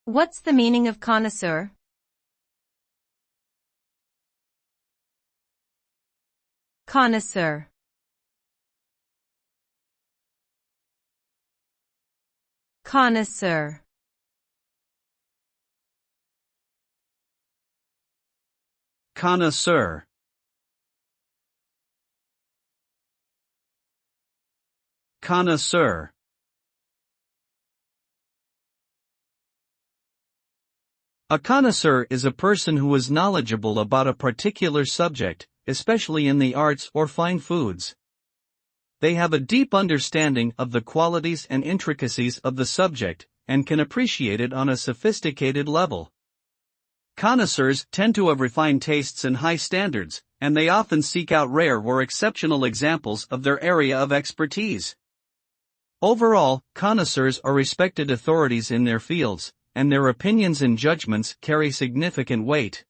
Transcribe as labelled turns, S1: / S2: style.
S1: What's the meaning of connoisseur? Connoisseur. Connoisseur.
S2: Connoisseur. Connoisseur. A connoisseur is a person who is knowledgeable about a particular subject, especially in the arts or fine foods. They have a deep understanding of the qualities and intricacies of the subject, and can appreciate it on a sophisticated level. Connoisseurs tend to have refined tastes and high standards, and they often seek out rare or exceptional examples of their area of expertise. Overall, connoisseurs are respected authorities in their fields, and their opinions and judgments carry significant weight.